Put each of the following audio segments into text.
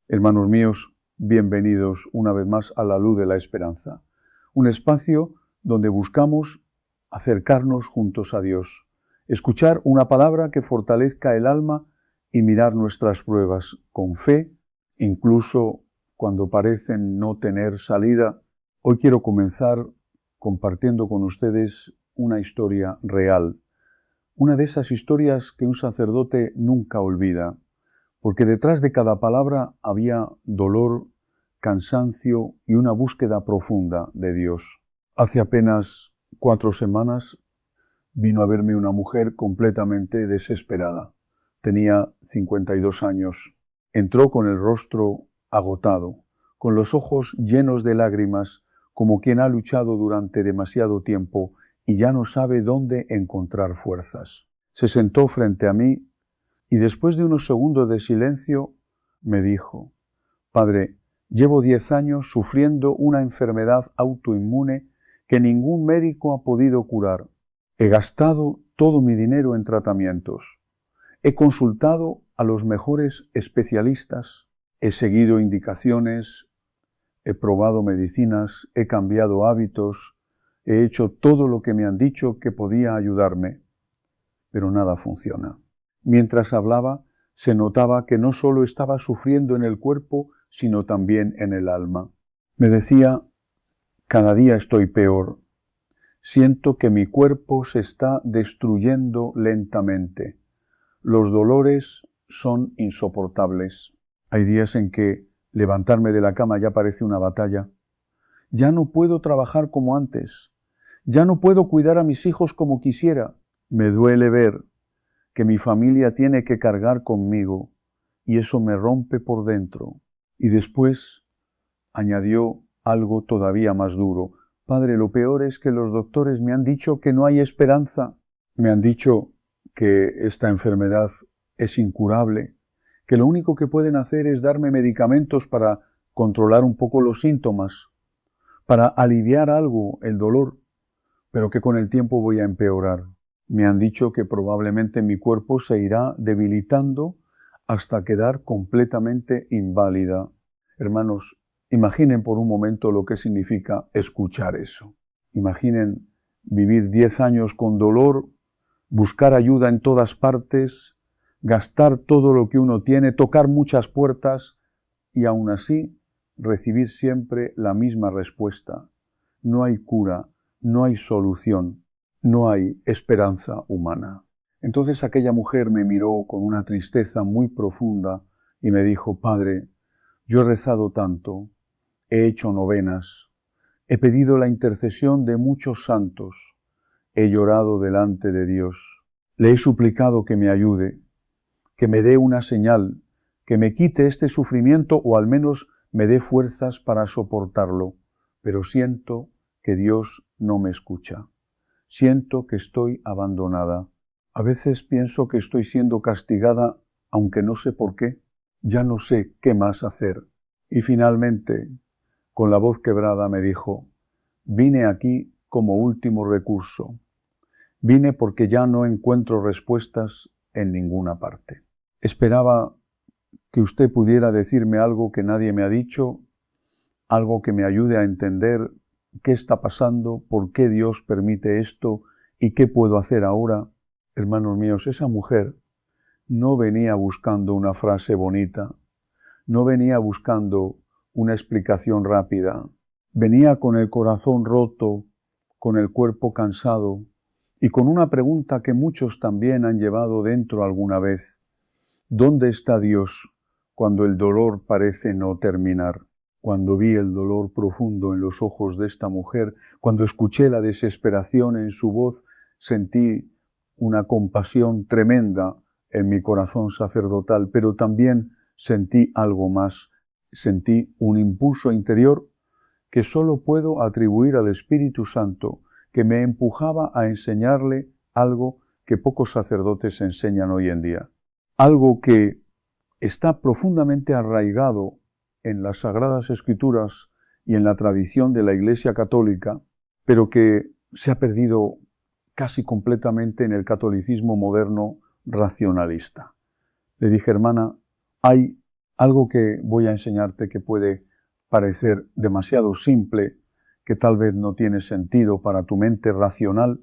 Hermanos míos, bienvenidos una vez más a la luz de la esperanza, un espacio donde buscamos acercarnos juntos a Dios, escuchar una palabra que fortalezca el alma y mirar nuestras pruebas con fe, incluso cuando parecen no tener salida. Hoy quiero comenzar compartiendo con ustedes una historia real, una de esas historias que un sacerdote nunca olvida, porque detrás de cada palabra había dolor, cansancio y una búsqueda profunda de Dios. Hace apenas 4 semanas vino a verme una mujer completamente desesperada. Tenía 52 años. Entró con el rostro agotado, con los ojos llenos de lágrimas, como quien ha luchado durante demasiado tiempo y ya no sabe dónde encontrar fuerzas. Se sentó frente a mí y después de unos segundos de silencio me dijo: Padre, llevo 10 años sufriendo una enfermedad autoinmune que ningún médico ha podido curar. He gastado todo mi dinero en tratamientos. He consultado a los mejores especialistas. He seguido indicaciones. He probado medicinas. He cambiado hábitos. He hecho todo lo que me han dicho que podía ayudarme. Pero nada funciona. Mientras hablaba, se notaba que no solo estaba sufriendo en el cuerpo, sino también en el alma. Me decía: cada día estoy peor. Siento que mi cuerpo se está destruyendo lentamente. Los dolores son insoportables. Hay días en que levantarme de la cama ya parece una batalla. Ya no puedo trabajar como antes. Ya no puedo cuidar a mis hijos como quisiera. Me duele ver que mi familia tiene que cargar conmigo, y eso me rompe por dentro. Y después añadió algo todavía más duro: Padre, lo peor es que los doctores me han dicho que no hay esperanza. Me han dicho que esta enfermedad es incurable, que lo único que pueden hacer es darme medicamentos para controlar un poco los síntomas, para aliviar algo el dolor, pero que con el tiempo voy a empeorar. Me han dicho que probablemente mi cuerpo se irá debilitando hasta quedar completamente inválida. Hermanos, imaginen por un momento lo que significa escuchar eso. Imaginen vivir 10 años con dolor, buscar ayuda en todas partes, gastar todo lo que uno tiene, tocar muchas puertas y aún así recibir siempre la misma respuesta: no hay cura, no hay solución. No hay esperanza humana. Entonces aquella mujer me miró con una tristeza muy profunda y me dijo: Padre, yo he rezado tanto, he hecho novenas, he pedido la intercesión de muchos santos, he llorado delante de Dios, le he suplicado que me ayude, que me dé una señal, que me quite este sufrimiento o al menos me dé fuerzas para soportarlo, pero siento que Dios no me escucha. Siento que estoy abandonada. A veces pienso que estoy siendo castigada, aunque no sé por qué. Ya no sé qué más hacer. Y finalmente, con la voz quebrada, me dijo: vine aquí como último recurso. Vine porque ya no encuentro respuestas en ninguna parte. Esperaba que usted pudiera decirme algo que nadie me ha dicho, algo que me ayude a entender qué está pasando, por qué Dios permite esto y qué puedo hacer ahora. Hermanos míos, esa mujer no venía buscando una frase bonita, no venía buscando una explicación rápida. Venía con el corazón roto, con el cuerpo cansado y con una pregunta que muchos también han llevado dentro alguna vez: ¿dónde está Dios cuando el dolor parece no terminar? Cuando vi el dolor profundo en los ojos de esta mujer, cuando escuché la desesperación en su voz, sentí una compasión tremenda en mi corazón sacerdotal, pero también sentí algo más. Sentí un impulso interior que solo puedo atribuir al Espíritu Santo, que me empujaba a enseñarle algo que pocos sacerdotes enseñan hoy en día. Algo que está profundamente arraigado en las Sagradas Escrituras y en la tradición de la Iglesia Católica, pero que se ha perdido casi completamente en el catolicismo moderno racionalista. Le dije: hermana, hay Algo que voy a enseñarte que puede parecer demasiado simple, que tal vez no tiene sentido para tu mente racional,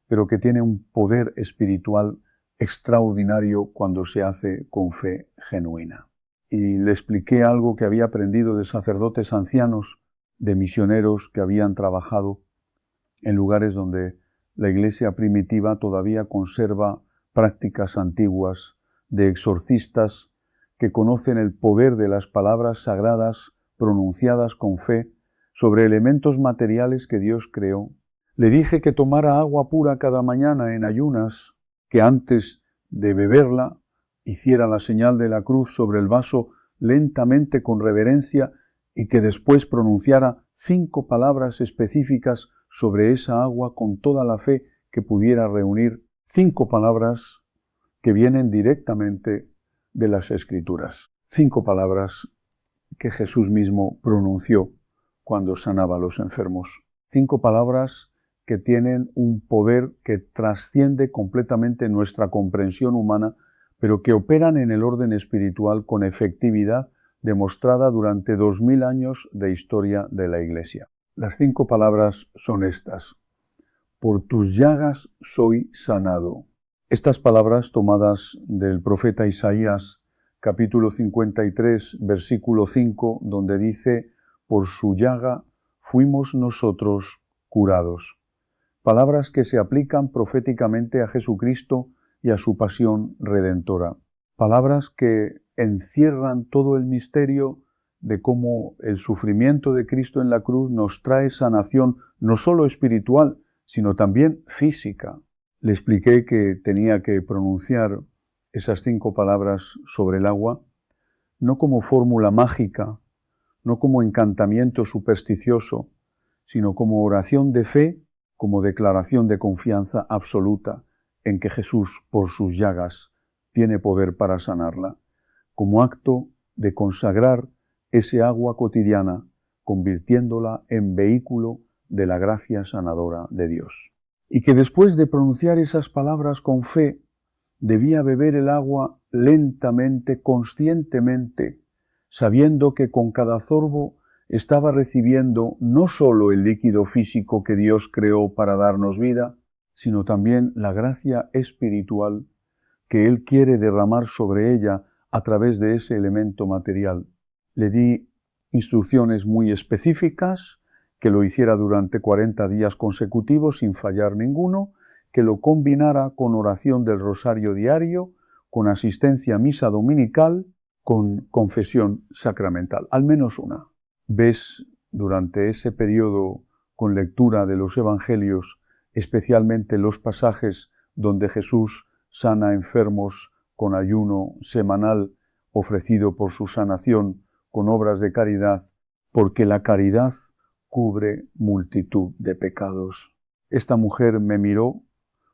pero que tiene un poder espiritual extraordinario cuando se hace con fe genuina. Y le expliqué algo que había aprendido de sacerdotes ancianos, de misioneros que habían trabajado en lugares donde la iglesia primitiva todavía conserva prácticas antiguas de exorcistas que conocen el poder de las palabras sagradas pronunciadas con fe sobre elementos materiales que Dios creó. Le dije que tomara agua pura cada mañana en ayunas, que antes de beberla hiciera la señal de la cruz sobre el vaso lentamente con reverencia y que después pronunciara 5 palabras específicas sobre esa agua con toda la fe que pudiera reunir, 5 palabras que vienen directamente de las Escrituras, 5 palabras que Jesús mismo pronunció cuando sanaba a los enfermos, 5 palabras que tienen un poder que trasciende completamente nuestra comprensión humana, pero que operan en el orden espiritual con efectividad demostrada durante 2000 años de historia de la Iglesia. Las 5 palabras son estas: por tus llagas soy sanado. Estas palabras tomadas del profeta Isaías, capítulo 53, versículo 5, donde dice, por su llaga fuimos nosotros curados. Palabras que se aplican proféticamente a Jesucristo y a su pasión redentora. Palabras que encierran todo el misterio de cómo el sufrimiento de Cristo en la cruz nos trae sanación no solo espiritual, sino también física. Le expliqué que tenía que pronunciar esas 5 palabras sobre el agua, no como fórmula mágica, no como encantamiento supersticioso, sino como oración de fe, como declaración de confianza absoluta en que Jesús, por sus llagas, tiene poder para sanarla, como acto de consagrar ese agua cotidiana, convirtiéndola en vehículo de la gracia sanadora de Dios. Y que después de pronunciar esas palabras con fe, debía beber el agua lentamente, conscientemente, sabiendo que con cada sorbo estaba recibiendo no sólo el líquido físico que Dios creó para darnos vida, sino también la gracia espiritual que Él quiere derramar sobre ella a través de ese elemento material. Le di instrucciones muy específicas, que lo hiciera durante 40 días consecutivos sin fallar ninguno, que lo combinara con oración del rosario diario, con asistencia a misa dominical, con confesión sacramental, al menos una. Ves durante ese periodo con lectura de los evangelios, especialmente los pasajes donde Jesús sana enfermos con ayuno semanal ofrecido por su sanación, con obras de caridad, porque la caridad cubre multitud de pecados. Esta mujer me miró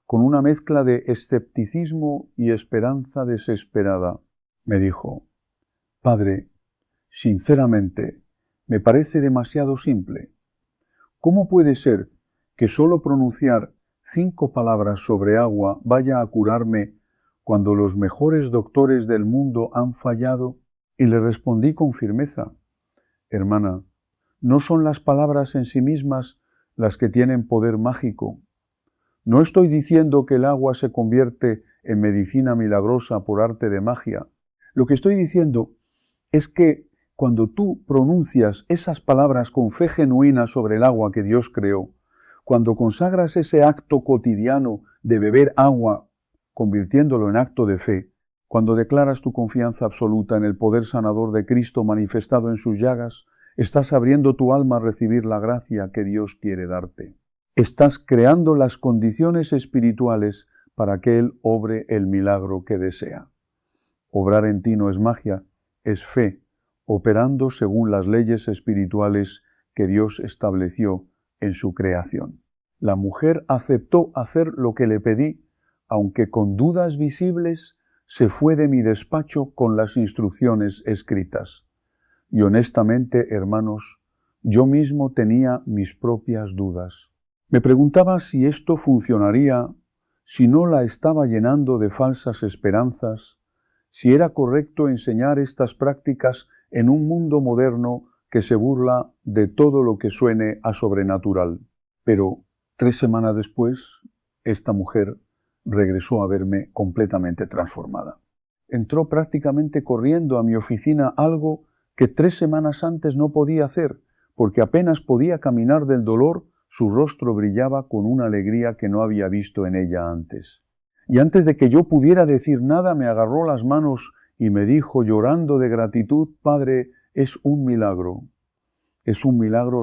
con una mezcla de escepticismo y esperanza desesperada. Me dijo, Padre, sinceramente, me parece demasiado simple. ¿Cómo puede ser que solo pronunciar 5 palabras sobre agua vaya a curarme cuando los mejores doctores del mundo han fallado? Y le respondí con firmeza, hermana, no son las palabras en sí mismas las que tienen poder mágico. No estoy diciendo que el agua se convierte en medicina milagrosa por arte de magia. Lo que estoy diciendo es que cuando tú pronuncias esas palabras con fe genuina sobre el agua que Dios creó, cuando consagras ese acto cotidiano de beber agua, convirtiéndolo en acto de fe, cuando declaras tu confianza absoluta en el poder sanador de Cristo manifestado en sus llagas, estás abriendo tu alma a recibir la gracia que Dios quiere darte. Estás creando las condiciones espirituales para que Él obre el milagro que desea. Obrar en ti no es magia, es fe, operando según las leyes espirituales que Dios estableció en su creación. La mujer aceptó hacer lo que le pedí, aunque con dudas visibles, se fue de mi despacho con las instrucciones escritas. Y honestamente, hermanos, yo mismo tenía mis propias dudas. Me preguntaba si esto funcionaría, si no la estaba llenando de falsas esperanzas, si era correcto enseñar estas prácticas en un mundo moderno que se burla de todo lo que suene a sobrenatural. Pero 3 semanas después, esta mujer regresó a verme completamente transformada. Entró prácticamente corriendo a mi oficina, algo que 3 semanas antes no podía hacer, porque apenas podía caminar del dolor, su rostro brillaba con una alegría que no había visto en ella antes. Y antes de que yo pudiera decir nada, me agarró las manos y me dijo, llorando de gratitud, Padre, es un milagro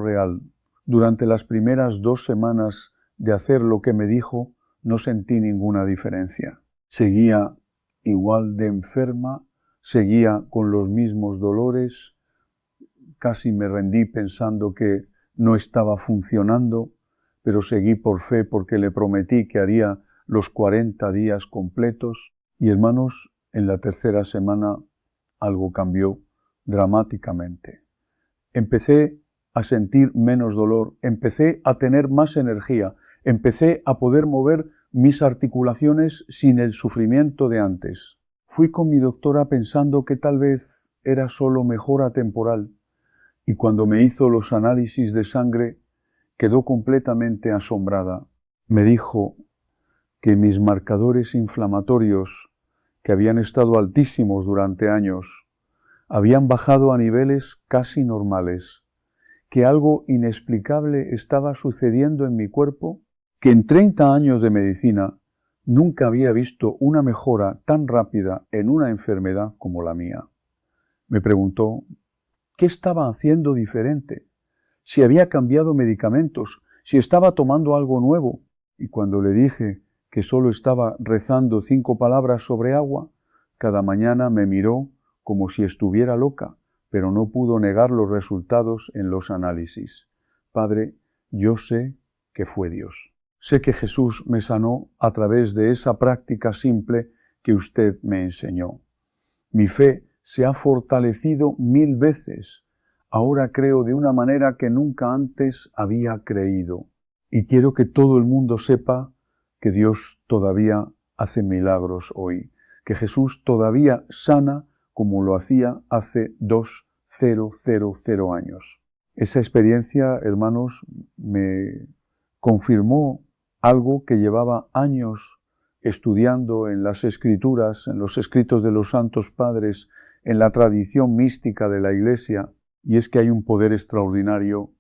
real. Durante las primeras 2 semanas de hacer lo que me dijo, no sentí ninguna diferencia. Seguía igual de enferma, seguía con los mismos dolores, casi me rendí pensando que no estaba funcionando, pero seguí por fe porque le prometí que haría los 40 días completos. Y hermanos, en la 3ª semana algo cambió dramáticamente. Empecé a sentir menos dolor, empecé a tener más energía, empecé a poder mover mis articulaciones sin el sufrimiento de antes. Fui con mi doctora pensando que tal vez era solo mejora temporal, y cuando me hizo los análisis de sangre quedó completamente asombrada. Me dijo que mis marcadores inflamatorios, que habían estado altísimos durante años, habían bajado a niveles casi normales, que algo inexplicable estaba sucediendo en mi cuerpo, que en 30 años de medicina nunca había visto una mejora tan rápida en una enfermedad como la mía. Me preguntó qué estaba haciendo diferente, si había cambiado medicamentos, si estaba tomando algo nuevo. Y cuando le dije que solo estaba rezando 5 palabras sobre agua, cada mañana me miró como si estuviera loca, pero no pudo negar los resultados en los análisis. Padre, yo sé que fue Dios. Sé que Jesús me sanó a través de esa práctica simple que usted me enseñó. Mi fe se ha fortalecido 1000 veces. Ahora creo de una manera que nunca antes había creído. Y quiero que todo el mundo sepa que Dios todavía hace milagros hoy, que Jesús todavía sana como lo hacía hace 2000 años. Esa experiencia, hermanos, me confirmó algo que llevaba años estudiando en las Escrituras, en los escritos de los santos padres, en la tradición mística de la Iglesia, y es que hay un poder extraordinario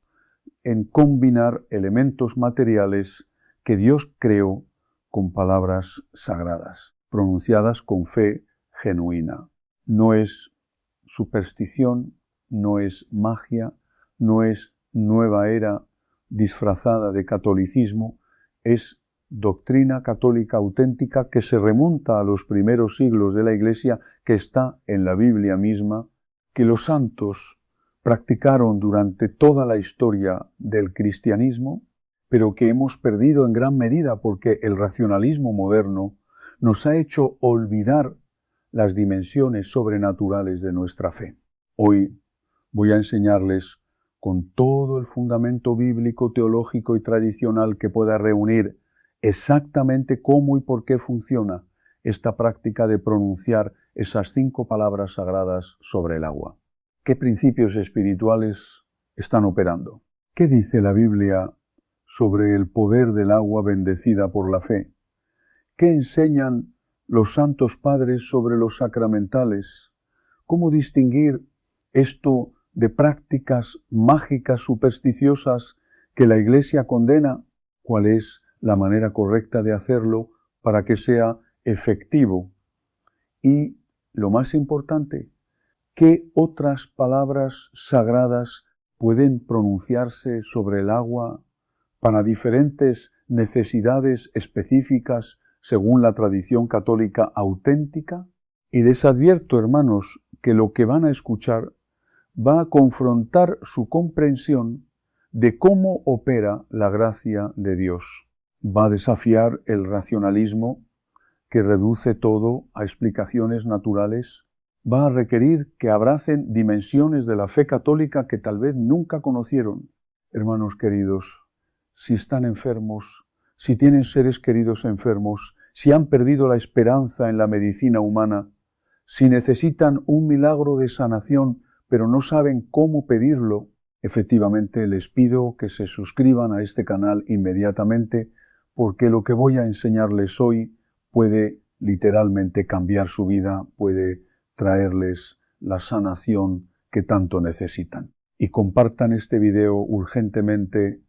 en combinar elementos materiales que Dios creó con palabras sagradas, pronunciadas con fe genuina. No es superstición, no es magia, no es nueva era disfrazada de catolicismo, es doctrina católica auténtica que se remonta a los primeros siglos de la Iglesia, que está en la Biblia misma, que los santos practicaron durante toda la historia del cristianismo, pero que hemos perdido en gran medida porque el racionalismo moderno nos ha hecho olvidar las dimensiones sobrenaturales de nuestra fe. Hoy voy a enseñarles con todo el fundamento bíblico, teológico y tradicional que pueda reunir exactamente cómo y por qué funciona esta práctica de pronunciar esas 5 palabras sagradas sobre el agua. ¿Qué principios espirituales están operando? ¿Qué dice la Biblia sobre el poder del agua bendecida por la fe? ¿Qué enseñan los santos padres sobre los sacramentales? ¿Cómo distinguir esto de prácticas mágicas supersticiosas que la Iglesia condena? ¿Cuál es la manera correcta de hacerlo para que sea efectivo? Y, lo más importante, ¿qué otras palabras sagradas pueden pronunciarse sobre el agua para diferentes necesidades específicas según la tradición católica auténtica? Y les advierto, hermanos, que lo que van a escuchar va a confrontar su comprensión de cómo opera la gracia de Dios. Va a desafiar el racionalismo que reduce todo a explicaciones naturales. Va a requerir que abracen dimensiones de la fe católica que tal vez nunca conocieron. Hermanos queridos, si están enfermos, si tienen seres queridos enfermos, si han perdido la esperanza en la medicina humana, Si necesitan un milagro de sanación, pero no saben cómo pedirlo, efectivamente les pido que se suscriban a este canal inmediatamente, porque lo que voy a enseñarles hoy puede literalmente cambiar su vida, puede traerles la sanación que tanto necesitan. Y compartan este video urgentemente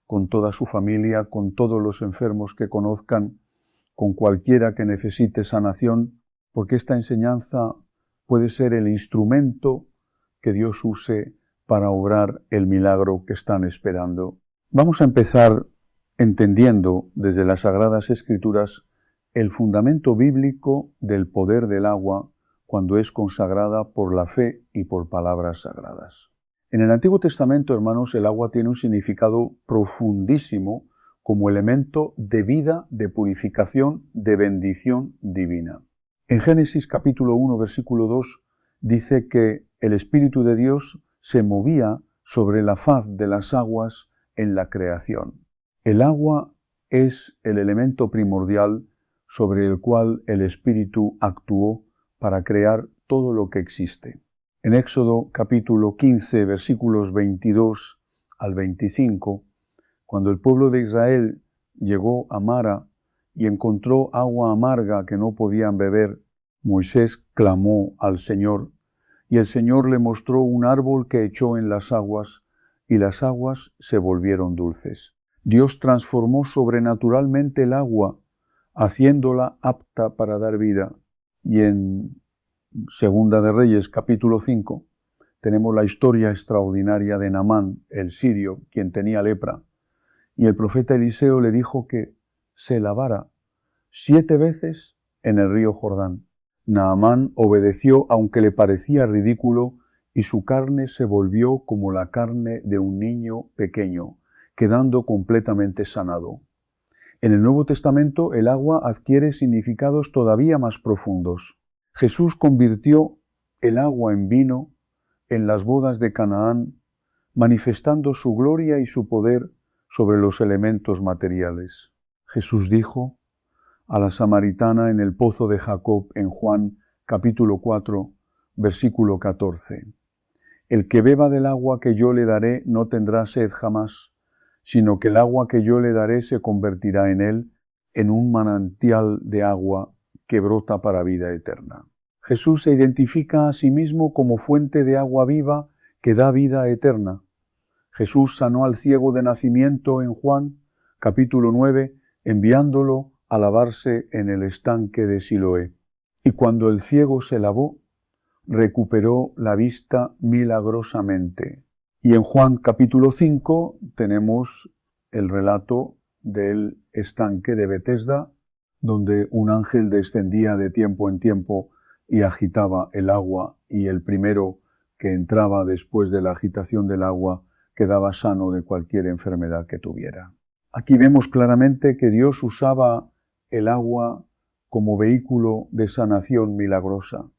con toda su familia, con todos los enfermos que conozcan, con cualquiera que necesite sanación, porque esta enseñanza puede ser el instrumento que Dios use para obrar el milagro que están esperando. Vamos a empezar entendiendo desde las Sagradas Escrituras el fundamento bíblico del poder del agua cuando es consagrada por la fe y por palabras sagradas. En el Antiguo Testamento, hermanos, el agua tiene un significado profundísimo como elemento de vida, de purificación, de bendición divina. En Génesis capítulo 1, versículo 2, dice que el Espíritu de Dios se movía sobre la faz de las aguas en la creación. El agua es el elemento primordial sobre el cual el Espíritu actuó para crear todo lo que existe. En Éxodo capítulo 15, versículos 22 al 25, cuando el pueblo de Israel llegó a Mara y encontró agua amarga que no podían beber, Moisés clamó al Señor, y el Señor le mostró un árbol que echó en las aguas, y las aguas se volvieron dulces. Dios transformó sobrenaturalmente el agua, haciéndola apta para dar vida. Y en Segunda de Reyes, capítulo 5, tenemos la historia extraordinaria de Naamán, el sirio, quien tenía lepra. Y el profeta Eliseo le dijo que se lavara 7 veces en el río Jordán. Naamán obedeció aunque le parecía ridículo, y su carne se volvió como la carne de un niño pequeño, quedando completamente sanado. En el Nuevo Testamento el agua adquiere significados todavía más profundos. Jesús convirtió el agua en vino en las bodas de Canaán, manifestando su gloria y su poder sobre los elementos materiales. Jesús dijo a la samaritana en el pozo de Jacob en Juan capítulo 4, versículo 14. El que beba del agua que yo le daré no tendrá sed jamás, sino que el agua que yo le daré se convertirá en él en un manantial de agua que brota para vida eterna. Jesús se identifica a sí mismo como fuente de agua viva que da vida eterna. Jesús sanó al ciego de nacimiento en Juan, capítulo 9, enviándolo a lavarse en el estanque de Siloé. Y cuando el ciego se lavó, recuperó la vista milagrosamente. Y en Juan, capítulo 5, tenemos el relato del estanque de Betesda, donde un ángel descendía de tiempo en tiempo y agitaba el agua, y el primero que entraba después de la agitación del agua quedaba sano de cualquier enfermedad que tuviera. Aquí vemos claramente que Dios usaba el agua como vehículo de sanación milagrosa.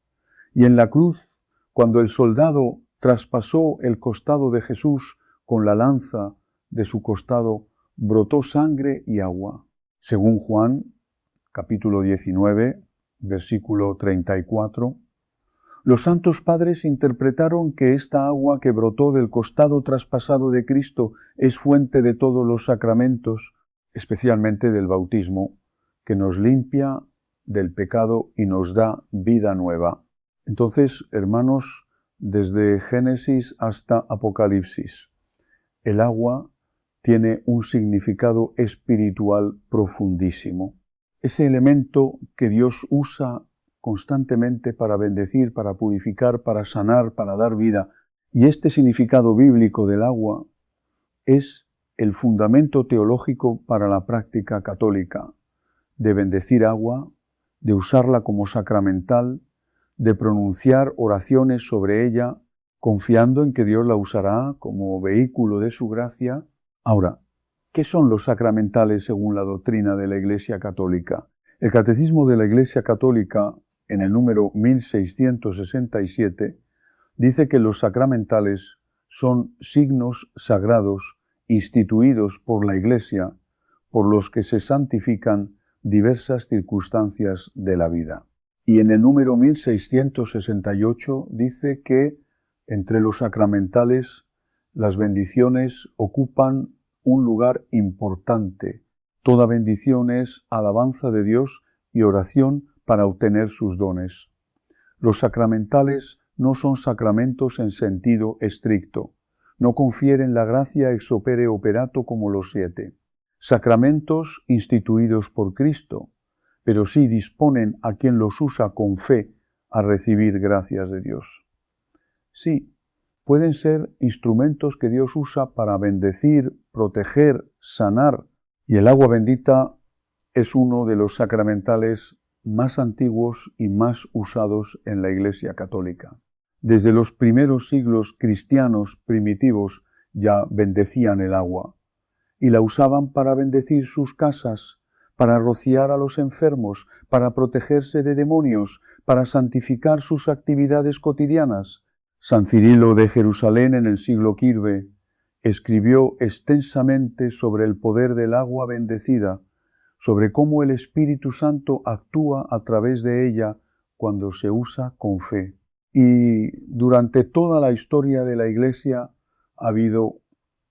Y en la cruz, cuando el soldado traspasó el costado de Jesús con la lanza de su costado, brotó sangre y agua. Según Juan, capítulo 19, versículo 34, los santos padres interpretaron que esta agua que brotó del costado traspasado de Cristo es fuente de todos los sacramentos, especialmente del bautismo, que nos limpia del pecado y nos da vida nueva. Entonces, hermanos, desde Génesis hasta Apocalipsis, el agua tiene un significado espiritual profundísimo. Ese elemento que Dios usa constantemente para bendecir, para purificar, para sanar, para dar vida. Y este significado bíblico del agua es el fundamento teológico para la práctica católica, de bendecir agua, de usarla como sacramental, de pronunciar oraciones sobre ella, confiando en que Dios la usará como vehículo de su gracia. Ahora, ¿qué son los sacramentales según la doctrina de la Iglesia Católica? El Catecismo de la Iglesia Católica, en el número 1667, dice que los sacramentales son signos sagrados instituidos por la Iglesia, por los que se santifican diversas circunstancias de la vida. Y en el número 1668 dice que entre los sacramentales las bendiciones ocupan un lugar importante. Toda bendición es alabanza de Dios y oración para obtener sus dones. Los sacramentales no son sacramentos en sentido estricto. No confieren la gracia ex opere operato como los 7. Sacramentos instituidos por Cristo, pero sí disponen a quien los usa con fe a recibir gracias de Dios. Sí, pueden ser instrumentos que Dios usa para bendecir, proteger, sanar, y el agua bendita es uno de los sacramentales más antiguos y más usados en la Iglesia católica. Desde los primeros siglos cristianos primitivos ya bendecían el agua y la usaban para bendecir sus casas, para rociar a los enfermos, para protegerse de demonios, para santificar sus actividades cotidianas. San Cirilo de Jerusalén en el siglo V escribió extensamente sobre el poder del agua bendecida, sobre cómo el Espíritu Santo actúa a través de ella cuando se usa con fe. Y durante toda la historia de la Iglesia ha habido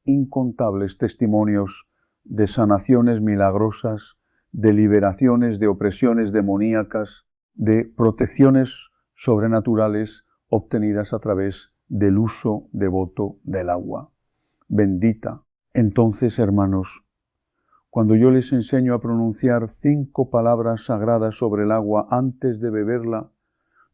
incontables testimonios de sanaciones milagrosas, de liberaciones de opresiones demoníacas, de protecciones sobrenaturales obtenidas a través del uso devoto del agua bendita. Entonces, hermanos, cuando yo les enseño a pronunciar 5 palabras sagradas sobre el agua antes de beberla,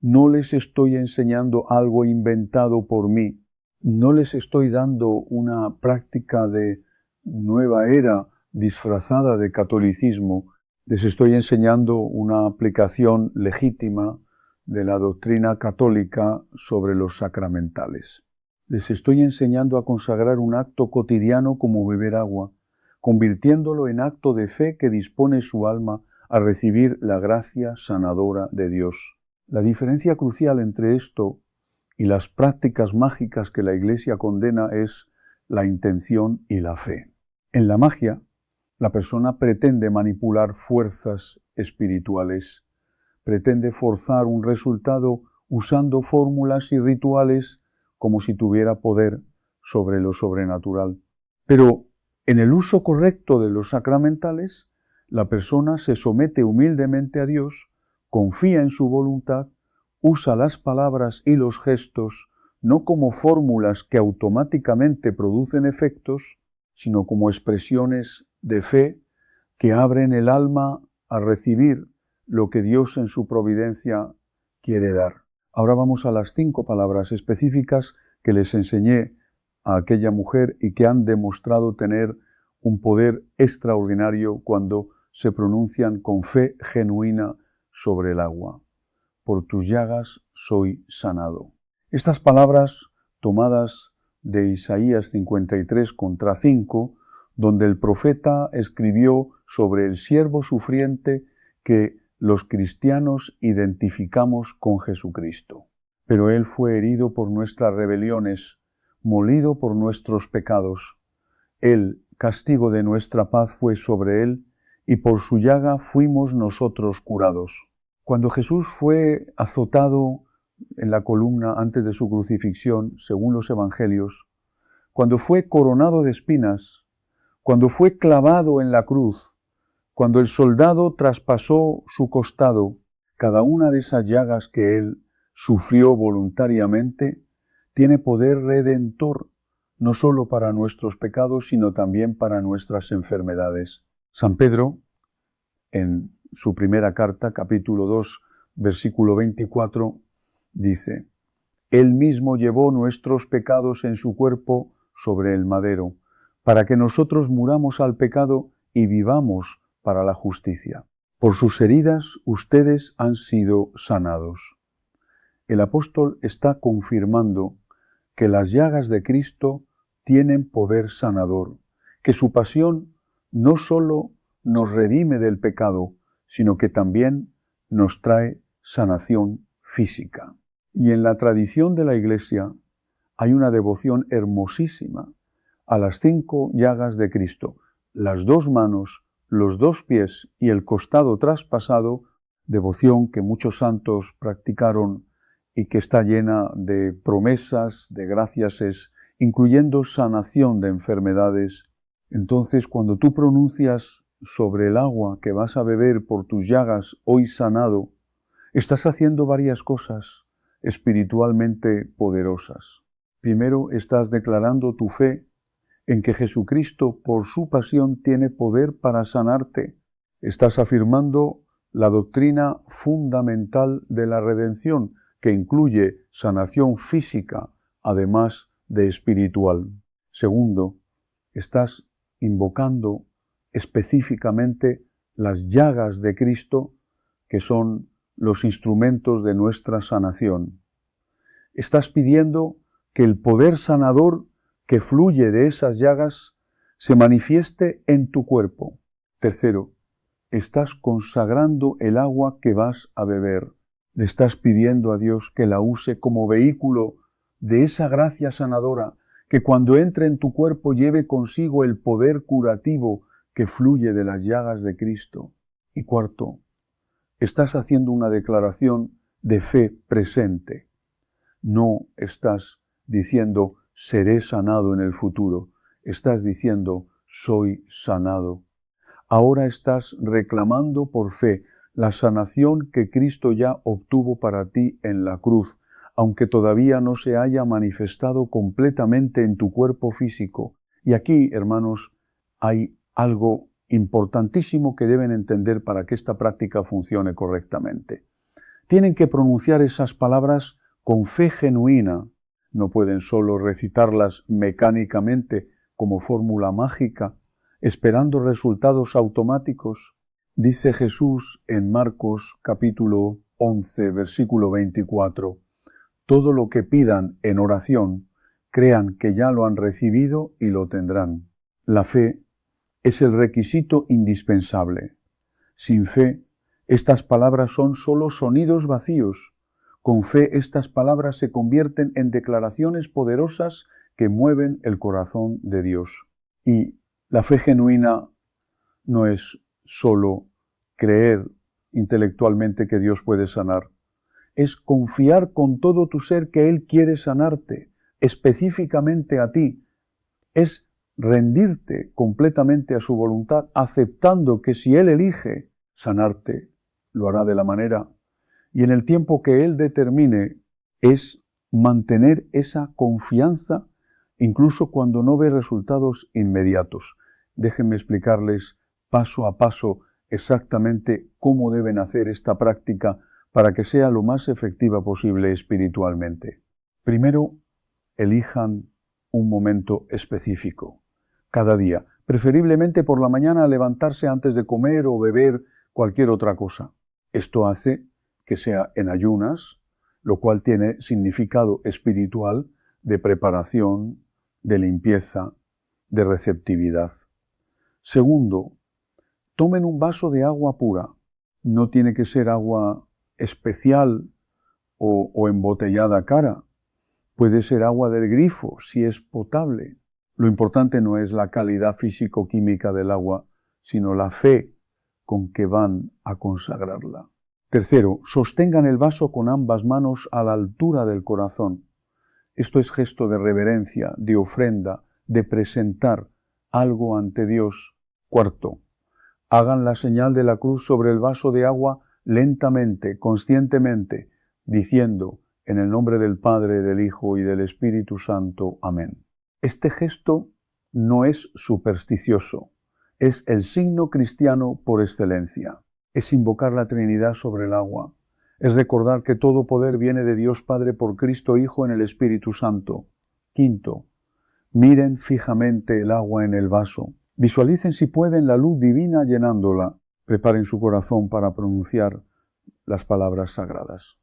no les estoy enseñando algo inventado por mí, no les estoy dando una práctica de nueva era disfrazada de catolicismo, les estoy enseñando una aplicación legítima de la doctrina católica sobre los sacramentales. Les estoy enseñando a consagrar un acto cotidiano como beber agua, convirtiéndolo en acto de fe que dispone su alma a recibir la gracia sanadora de Dios. La diferencia crucial entre esto y las prácticas mágicas que la Iglesia condena es la intención y la fe. En la magia, la persona pretende manipular fuerzas espirituales, pretende forzar un resultado usando fórmulas y rituales como si tuviera poder sobre lo sobrenatural. Pero en el uso correcto de los sacramentales, la persona se somete humildemente a Dios, confía en su voluntad, usa las palabras y los gestos no como fórmulas que automáticamente producen efectos, sino como expresiones de fe que abren el alma a recibir lo que Dios en su providencia quiere dar. Ahora vamos a las 5 palabras específicas que les enseñé a aquella mujer y que han demostrado tener un poder extraordinario cuando se pronuncian con fe genuina sobre el agua. Por tus llagas soy sanado. Estas palabras tomadas de Isaías 53:5, donde el profeta escribió sobre el siervo sufriente que los cristianos identificamos con Jesucristo. Pero Él fue herido por nuestras rebeliones, molido por nuestros pecados. El castigo de nuestra paz fue sobre Él, y por su llaga fuimos nosotros curados. Cuando Jesús fue azotado en la columna antes de su crucifixión, según los evangelios, cuando fue coronado de espinas, cuando fue clavado en la cruz, cuando el soldado traspasó su costado, cada una de esas llagas que Él sufrió voluntariamente, tiene poder redentor, no solo para nuestros pecados, sino también para nuestras enfermedades. San Pedro, en su primera carta, capítulo 2, versículo 24, dice: Él mismo llevó nuestros pecados en su cuerpo sobre el madero, para que nosotros muramos al pecado y vivamos para la justicia. Por sus heridas ustedes han sido sanados. El apóstol está confirmando que las llagas de Cristo tienen poder sanador, que su pasión no solo nos redime del pecado, sino que también nos trae sanación física. Y en la tradición de la Iglesia hay una devoción hermosísima a las 5 llagas de Cristo. Las 2 manos, los 2 pies y el costado traspasado devoción que muchos santos practicaron y que está llena de promesas, de gracias, incluyendo sanación de enfermedades. Entonces, cuando tú pronuncias sobre el agua que vas a beber por tus llagas, hoy sanado, estás haciendo varias cosas espiritualmente poderosas. Primero, estás declarando tu fe en que Jesucristo, por su pasión, tiene poder para sanarte. Estás afirmando la doctrina fundamental de la redención, que incluye sanación física, además de espiritual. Segundo, estás invocando específicamente las llagas de Cristo, que son los instrumentos de nuestra sanación. Estás pidiendo que el poder sanador que fluye de esas llagas se manifieste en tu cuerpo. Tercero, estás consagrando el agua que vas a beber. Le estás pidiendo a Dios que la use como vehículo de esa gracia sanadora, que cuando entre en tu cuerpo lleve consigo el poder curativo que fluye de las llagas de Cristo. Y cuarto, estás haciendo una declaración de fe presente. No estás diciendo seré sanado en el futuro, estás diciendo soy sanado. Ahora estás reclamando por fe la sanación que Cristo ya obtuvo para ti en la cruz, aunque todavía no se haya manifestado completamente en tu cuerpo físico. Y aquí, hermanos, hay algo importantísimo que deben entender para que esta práctica funcione correctamente. Tienen que pronunciar esas palabras con fe genuina. No pueden solo recitarlas mecánicamente como fórmula mágica, esperando resultados automáticos. Dice Jesús en Marcos capítulo 11, versículo 24, todo lo que pidan en oración, crean que ya lo han recibido y lo tendrán. La fe es el requisito indispensable. Sin fe, estas palabras son solo sonidos vacíos. Con fe, estas palabras se convierten en declaraciones poderosas que mueven el corazón de Dios. Y la fe genuina no es solo creer intelectualmente que Dios puede sanar. Es confiar con todo tu ser que Él quiere sanarte, específicamente a ti. Es rendirte completamente a su voluntad, aceptando que si Él elige sanarte, lo hará de la manera y en el tiempo que Él determine. Es mantener esa confianza incluso cuando no ve resultados inmediatos. Déjenme explicarles paso a paso exactamente cómo deben hacer esta práctica para que sea lo más efectiva posible espiritualmente. Primero, elijan un momento específico cada día, preferiblemente por la mañana al levantarse antes de comer o beber cualquier otra cosa. Esto hace que sea en ayunas, lo cual tiene significado espiritual de preparación, de limpieza, de receptividad. Segundo, tomen un vaso de agua pura. No tiene que ser agua especial o embotellada cara. Puede ser agua del grifo, si es potable. Lo importante no es la calidad físico-química del agua, sino la fe con que van a consagrarla. Tercero, sostengan el vaso con ambas manos a la altura del corazón. Esto es gesto de reverencia, de ofrenda, de presentar algo ante Dios. Cuarto, hagan la señal de la cruz sobre el vaso de agua lentamente, conscientemente, diciendo, en el nombre del Padre, del Hijo y del Espíritu Santo. Amén. Este gesto no es supersticioso, es el signo cristiano por excelencia. Es invocar la Trinidad sobre el agua. Es recordar que todo poder viene de Dios Padre por Cristo Hijo en el Espíritu Santo. Quinto, miren fijamente el agua en el vaso. Visualicen si pueden la luz divina llenándola. Preparen su corazón para pronunciar las palabras sagradas.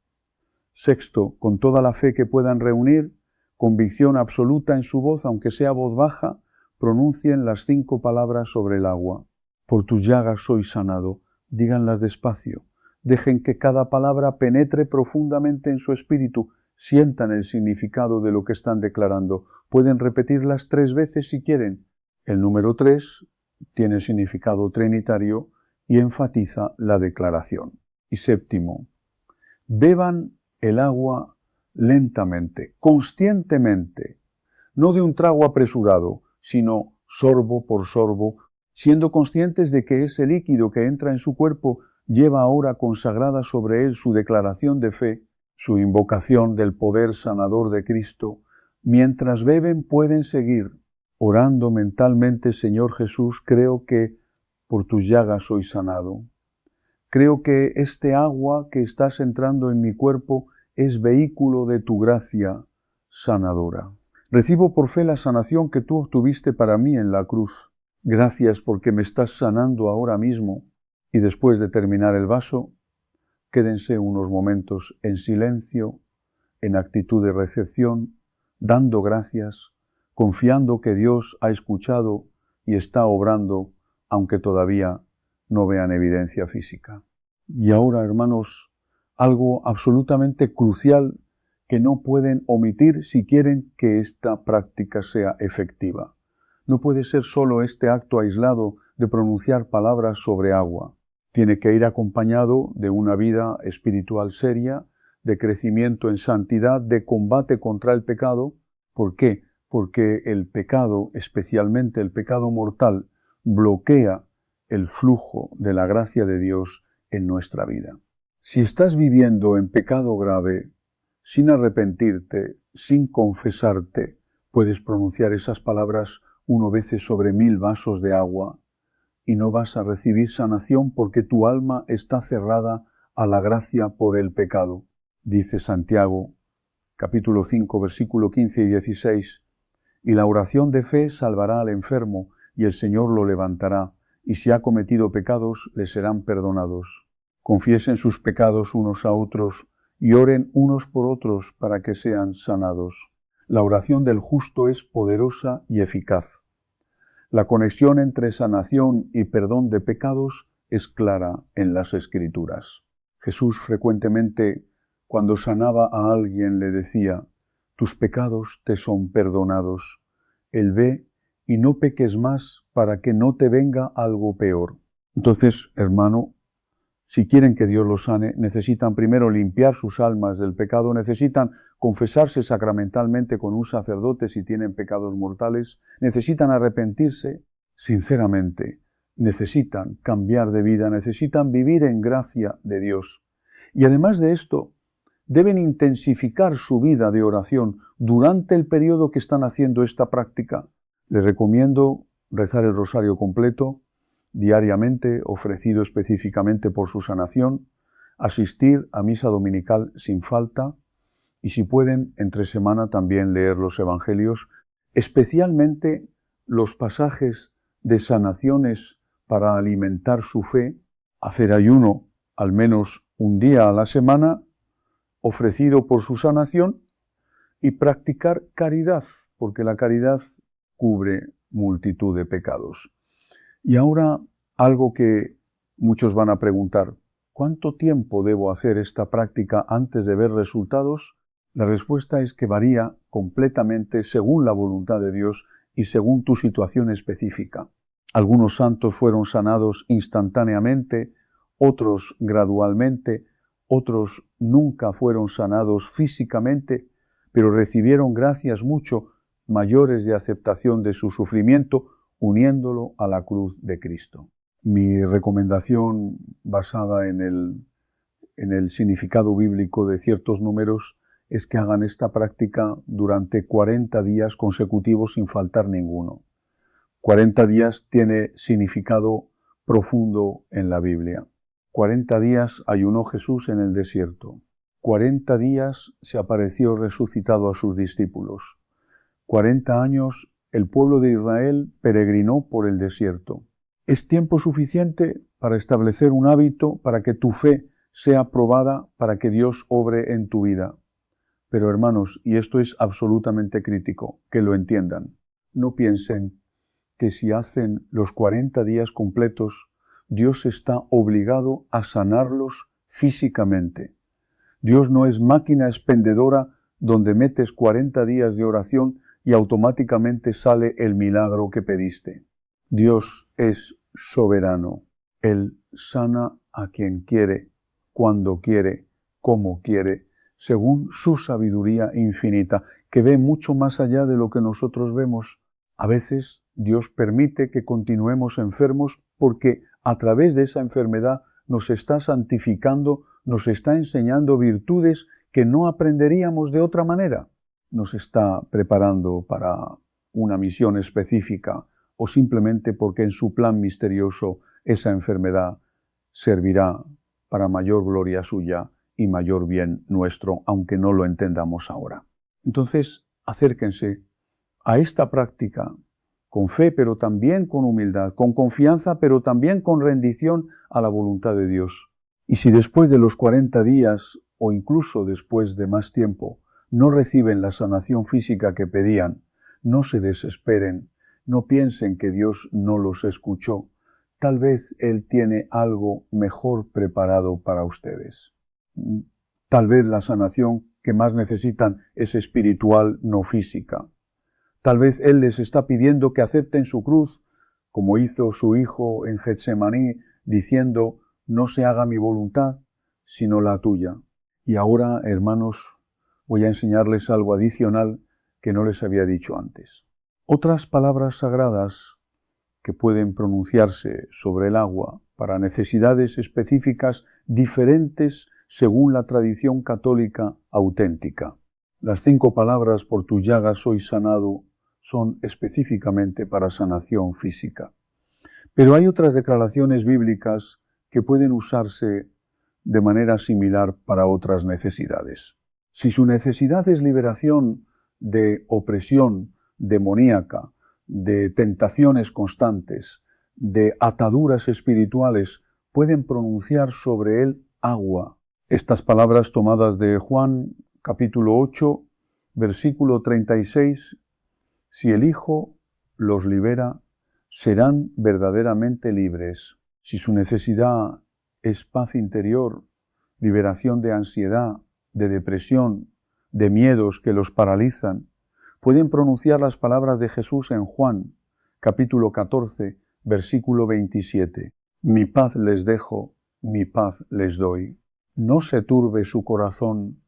Sexto, con toda la fe que puedan reunir, convicción absoluta en su voz, aunque sea voz baja, pronuncien las 5 palabras sobre el agua. Por tus llagas soy sanado. Díganlas despacio. Dejen que cada palabra penetre profundamente en su espíritu. Sientan el significado de lo que están declarando. Pueden repetirlas 3 veces si quieren. El número 3 tiene significado trinitario y enfatiza la declaración. Y séptimo, beban el agua lentamente, conscientemente, no de un trago apresurado, sino sorbo por sorbo, siendo conscientes de que ese líquido que entra en su cuerpo lleva ahora consagrada sobre él su declaración de fe, su invocación del poder sanador de Cristo. Mientras beben pueden seguir orando mentalmente: Señor Jesús, creo que por tus llagas soy sanado. Creo que este agua que estás entrando en mi cuerpo es vehículo de tu gracia sanadora. Recibo por fe la sanación que tú obtuviste para mí en la cruz. Gracias porque me estás sanando ahora mismo. Y después de terminar el vaso, quédense unos momentos en silencio, en actitud de recepción, dando gracias, confiando que Dios ha escuchado y está obrando, aunque todavía no vean evidencia física. Y ahora, hermanos, algo absolutamente crucial que no pueden omitir si quieren que esta práctica sea efectiva. No puede ser solo este acto aislado de pronunciar palabras sobre agua. Tiene que ir acompañado de una vida espiritual seria, de crecimiento en santidad, de combate contra el pecado. ¿Por qué? Porque el pecado, especialmente el pecado mortal, bloquea el flujo de la gracia de Dios en nuestra vida. Si estás viviendo en pecado grave, sin arrepentirte, sin confesarte, puedes pronunciar esas palabras 1 veces sobre 1000 vasos de agua y no vas a recibir sanación porque tu alma está cerrada a la gracia por el pecado. Dice Santiago, capítulo 5, versículo 15 y 16, y la oración de fe salvará al enfermo y el Señor lo levantará, y si ha cometido pecados le serán perdonados. Confiesen sus pecados unos a otros y oren unos por otros para que sean sanados. La oración del justo es poderosa y eficaz. La conexión entre sanación y perdón de pecados es clara en las Escrituras. Jesús frecuentemente, cuando sanaba a alguien, le decía: tus pecados te son perdonados. Él ve y no peques más para que no te venga algo peor. Entonces, hermano, si quieren que Dios los sane, necesitan primero limpiar sus almas del pecado, necesitan confesarse sacramentalmente con un sacerdote si tienen pecados mortales, necesitan arrepentirse sinceramente, necesitan cambiar de vida, necesitan vivir en gracia de Dios. Y además de esto, deben intensificar su vida de oración durante el periodo que están haciendo esta práctica. Les recomiendo rezar el rosario completo diariamente, ofrecido específicamente por su sanación, asistir a misa dominical sin falta y, si pueden, entre semana también leer los evangelios, especialmente los pasajes de sanaciones para alimentar su fe, hacer ayuno al menos un día a la semana, ofrecido por su sanación, y practicar caridad, porque la caridad cubre multitud de pecados. Y ahora algo que muchos van a preguntar: ¿cuánto tiempo debo hacer esta práctica antes de ver resultados? La respuesta es que varía completamente según la voluntad de Dios y según tu situación específica. Algunos santos fueron sanados instantáneamente, otros gradualmente, otros nunca fueron sanados físicamente, pero recibieron gracias mucho mayores de aceptación de su sufrimiento, uniéndolo a la cruz de Cristo. Mi recomendación, basada en el significado bíblico de ciertos números, es que hagan esta práctica durante 40 días consecutivos sin faltar ninguno. 40 días tiene significado profundo en la Biblia. 40 días ayunó Jesús en el desierto. 40 días se apareció resucitado a sus discípulos. 40 años el pueblo de Israel peregrinó por el desierto. Es tiempo suficiente para establecer un hábito, para que tu fe sea probada, para que Dios obre en tu vida. Pero hermanos, y esto es absolutamente crítico, que lo entiendan, no piensen que si hacen los 40 días completos, Dios está obligado a sanarlos físicamente. Dios no es máquina expendedora donde metes 40 días de oración y automáticamente sale el milagro que pediste. Dios es soberano. Él sana a quien quiere cuando quiere, como quiere, según su sabiduría infinita, que ve mucho más allá de lo que nosotros vemos. A veces Dios permite que continuemos enfermos porque a través de esa enfermedad nos está santificando, nos está enseñando virtudes que no aprenderíamos de otra manera. Nos está preparando para una misión específica o simplemente porque en su plan misterioso esa enfermedad servirá para mayor gloria suya y mayor bien nuestro, aunque no lo entendamos ahora. Entonces, acérquense a esta práctica con fe, pero también con humildad, con confianza, pero también con rendición a la voluntad de Dios. Y si después de los 40 días o incluso después de más tiempo no reciben la sanación física que pedían, no se desesperen, no piensen que Dios no los escuchó. Tal vez Él tiene algo mejor preparado para ustedes. Tal vez la sanación que más necesitan es espiritual, no física. Tal vez Él les está pidiendo que acepten su cruz, como hizo su Hijo en Getsemaní, diciendo, no se haga mi voluntad, sino la tuya. Y ahora, hermanos, voy a enseñarles algo adicional que no les había dicho antes. Otras palabras sagradas que pueden pronunciarse sobre el agua para necesidades específicas diferentes según la tradición católica auténtica. Las 5 palabras por tus llagas soy sanado son específicamente para sanación física. Pero hay otras declaraciones bíblicas que pueden usarse de manera similar para otras necesidades. Si su necesidad es liberación de opresión demoníaca, de tentaciones constantes, de ataduras espirituales, pueden pronunciar sobre él agua. Estas palabras tomadas de Juan capítulo 8, versículo 36, si el Hijo los libera, serán verdaderamente libres. Si su necesidad es paz interior, liberación de ansiedad, de depresión, de miedos que los paralizan, pueden pronunciar las palabras de Jesús en Juan, capítulo 14, versículo 27. Mi paz les dejo, mi paz les doy. No se turbe su corazón,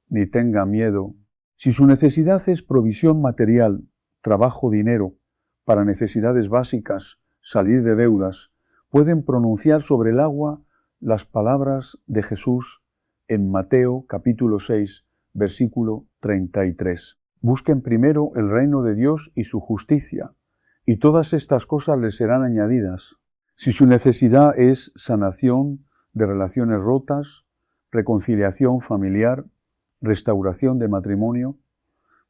ni tenga miedo. Si su necesidad es provisión material, trabajo, dinero, para necesidades básicas, salir de deudas, pueden pronunciar sobre el agua las palabras de Jesús en Mateo capítulo 6, versículo 33. Busquen primero el reino de Dios y su justicia, y todas estas cosas les serán añadidas. Si su necesidad es sanación de relaciones rotas, reconciliación familiar, restauración de matrimonio,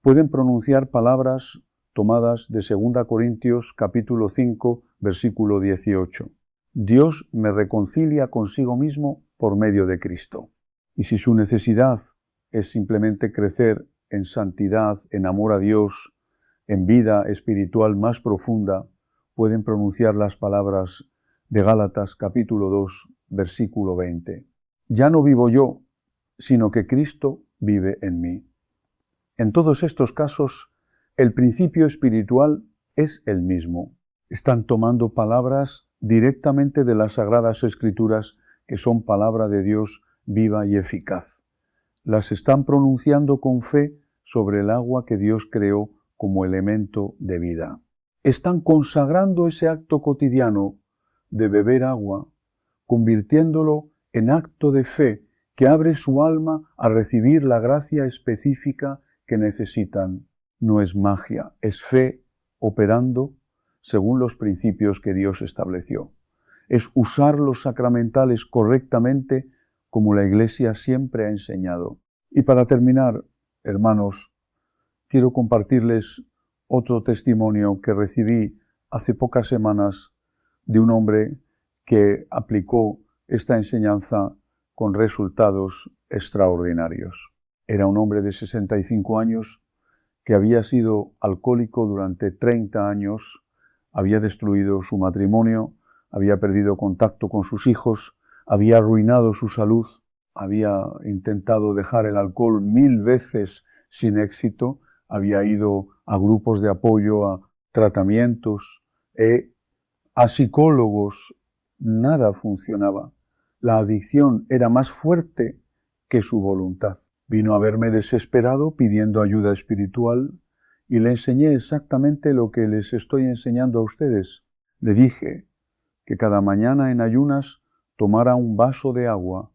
pueden pronunciar palabras tomadas de 2 Corintios capítulo 5, versículo 18. Dios me reconcilia consigo mismo por medio de Cristo. Y si su necesidad es simplemente crecer en santidad, en amor a Dios, en vida espiritual más profunda, pueden pronunciar las palabras de Gálatas capítulo 2, versículo 20. Ya no vivo yo, sino que Cristo vive en mí. En todos estos casos, el principio espiritual es el mismo. Están tomando palabras directamente de las Sagradas Escrituras, que son palabra de Dios viva y eficaz. Las están pronunciando con fe sobre el agua que Dios creó como elemento de vida. Están consagrando ese acto cotidiano de beber agua, convirtiéndolo en acto de fe que abre su alma a recibir la gracia específica que necesitan. No es magia, es fe operando según los principios que Dios estableció. Es usar los sacramentales correctamente como la Iglesia siempre ha enseñado. Y para terminar, hermanos, quiero compartirles otro testimonio que recibí hace pocas semanas de un hombre que aplicó esta enseñanza con resultados extraordinarios. Era un hombre de 65 años que había sido alcohólico durante 30 años, había destruido su matrimonio, había perdido contacto con sus hijos, había arruinado su salud, había intentado dejar el alcohol 1000 veces sin éxito, había ido a grupos de apoyo, a tratamientos, a psicólogos, nada funcionaba. La adicción era más fuerte que su voluntad. Vino a verme desesperado pidiendo ayuda espiritual y le enseñé exactamente lo que les estoy enseñando a ustedes. Le dije que cada mañana en ayunas tomara un vaso de agua,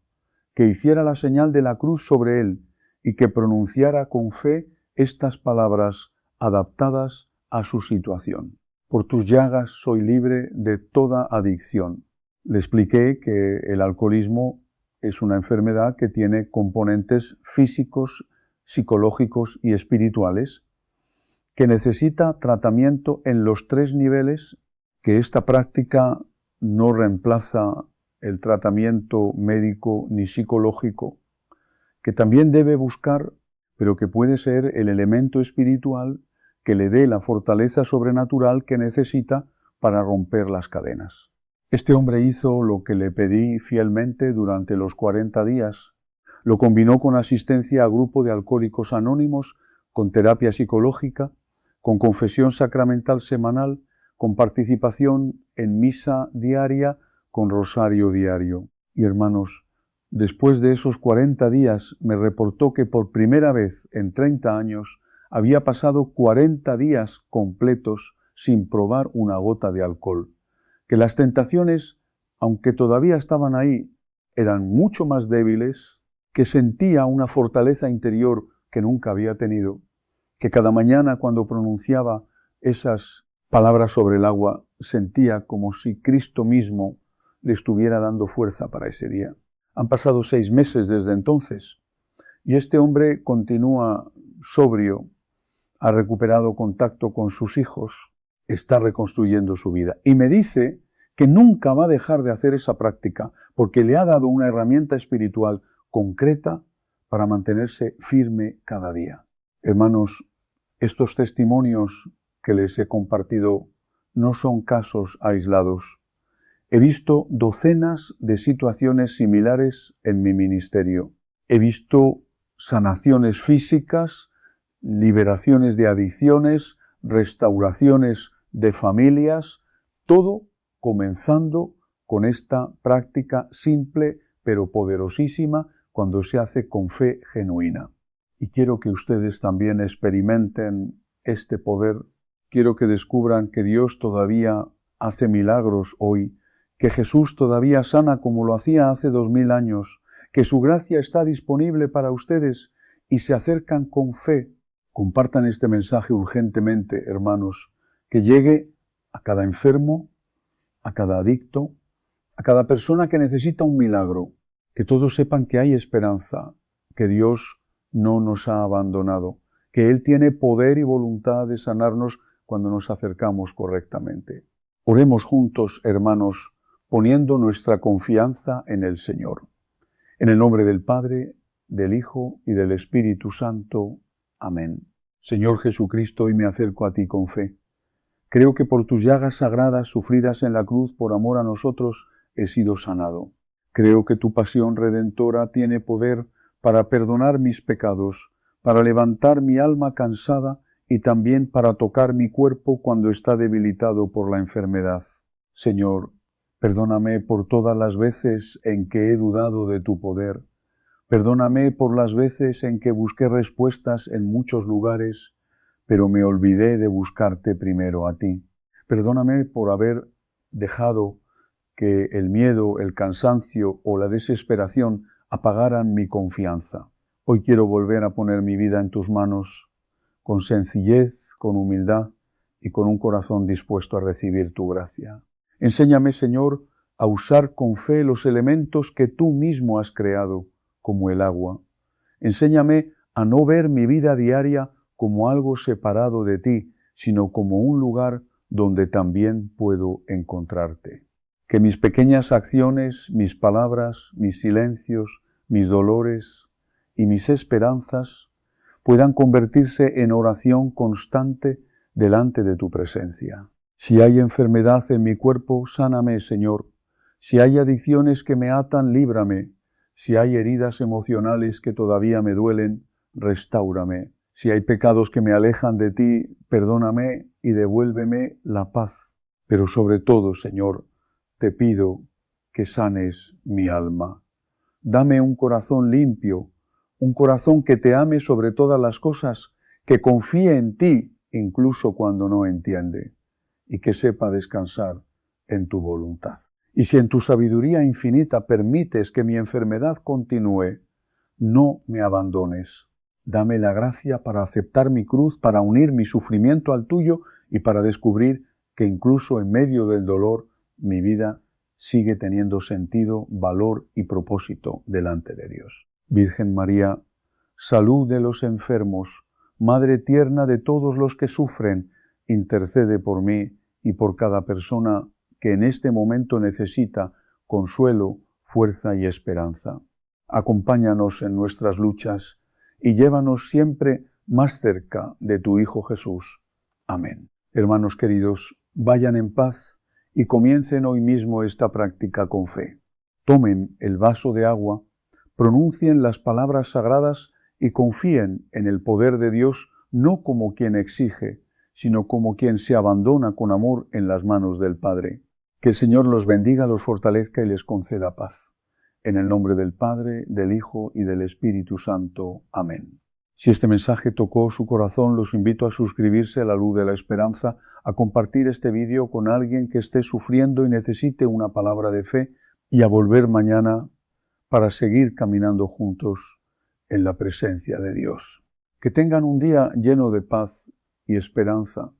que hiciera la señal de la cruz sobre él y que pronunciara con fe estas palabras adaptadas a su situación. Por tus llagas soy libre de toda adicción. Le expliqué que el alcoholismo es una enfermedad que tiene componentes físicos, psicológicos y espirituales, que necesita tratamiento en los 3 niveles, que esta práctica no reemplaza el tratamiento médico ni psicológico, que también debe buscar, pero que puede ser el elemento espiritual que le dé la fortaleza sobrenatural que necesita para romper las cadenas. Este hombre hizo lo que le pedí fielmente durante los 40 días. Lo combinó con asistencia a grupo de alcohólicos anónimos, con terapia psicológica, con confesión sacramental semanal, con participación en misa diaria, con rosario diario. Y hermanos, después de esos 40 días me reportó que por primera vez en 30 años había pasado 40 días completos sin probar una gota de alcohol, que las tentaciones, aunque todavía estaban ahí, eran mucho más débiles, que sentía una fortaleza interior que nunca había tenido, que cada mañana cuando pronunciaba esas palabras sobre el agua sentía como si Cristo mismo le estuviera dando fuerza para ese día. Han pasado 6 meses desde entonces y este hombre continúa sobrio, ha recuperado contacto con sus hijos, está reconstruyendo su vida. Y me dice que nunca va a dejar de hacer esa práctica porque le ha dado una herramienta espiritual concreta para mantenerse firme cada día. Hermanos, estos testimonios que les he compartido no son casos aislados. He visto docenas de situaciones similares en mi ministerio. He visto sanaciones físicas, liberaciones de adicciones, restauraciones de familias, todo comenzando con esta práctica simple pero poderosísima cuando se hace con fe genuina. Y quiero que ustedes también experimenten este poder. Quiero que descubran que Dios todavía hace milagros hoy, que Jesús todavía sana como lo hacía hace 2000 años, que su gracia está disponible para ustedes y se acercan con fe. Compartan este mensaje urgentemente, hermanos, que llegue a cada enfermo, a cada adicto, a cada persona que necesita un milagro, que todos sepan que hay esperanza, que Dios no nos ha abandonado, que Él tiene poder y voluntad de sanarnos cuando nos acercamos correctamente. Oremos juntos, hermanos, poniendo nuestra confianza en el Señor. En el nombre del Padre, del Hijo y del Espíritu Santo. Amén. Señor Jesucristo, hoy me acerco a ti con fe. Creo que por tus llagas sagradas sufridas en la cruz por amor a nosotros he sido sanado. Creo que tu pasión redentora tiene poder para perdonar mis pecados, para levantar mi alma cansada y también para tocar mi cuerpo cuando está debilitado por la enfermedad. Señor, perdóname por todas las veces en que he dudado de tu poder. Perdóname por las veces en que busqué respuestas en muchos lugares, pero me olvidé de buscarte primero a ti. Perdóname por haber dejado que el miedo, el cansancio o la desesperación apagaran mi confianza. Hoy quiero volver a poner mi vida en tus manos, con sencillez, con humildad y con un corazón dispuesto a recibir tu gracia. Enséñame, Señor, a usar con fe los elementos que tú mismo has creado, como el agua. Enséñame a no ver mi vida diaria como algo separado de ti, sino como un lugar donde también puedo encontrarte. Que mis pequeñas acciones, mis palabras, mis silencios, mis dolores y mis esperanzas puedan convertirse en oración constante delante de tu presencia. Si hay enfermedad en mi cuerpo, sáname, Señor. Si hay adicciones que me atan, líbrame. Si hay heridas emocionales que todavía me duelen, restáurame. Si hay pecados que me alejan de ti, perdóname y devuélveme la paz. Pero sobre todo, Señor, te pido que sanes mi alma. Dame un corazón limpio, un corazón que te ame sobre todas las cosas, que confíe en ti incluso cuando no entiende, y que sepa descansar en tu voluntad. Y si en tu sabiduría infinita permites que mi enfermedad continúe, no me abandones. Dame la gracia para aceptar mi cruz, para unir mi sufrimiento al tuyo y para descubrir que incluso en medio del dolor mi vida sigue teniendo sentido, valor y propósito delante de Dios. Virgen María, salud de los enfermos, Madre tierna de todos los que sufren, intercede por mí y por cada persona que en este momento necesita consuelo, fuerza y esperanza. Acompáñanos en nuestras luchas y llévanos siempre más cerca de tu Hijo Jesús. Amén. Hermanos queridos, vayan en paz y comiencen hoy mismo esta práctica con fe. Tomen el vaso de agua, pronuncien las palabras sagradas y confíen en el poder de Dios no como quien exige, sino como quien se abandona con amor en las manos del Padre. Que el Señor los bendiga, los fortalezca y les conceda paz. En el nombre del Padre, del Hijo y del Espíritu Santo. Amén. Si este mensaje tocó su corazón, los invito a suscribirse a La Luz de la Esperanza, a compartir este vídeo con alguien que esté sufriendo y necesite una palabra de fe, y a volver mañana para seguir caminando juntos en la presencia de Dios. Que tengan un día lleno de paz y esperanza,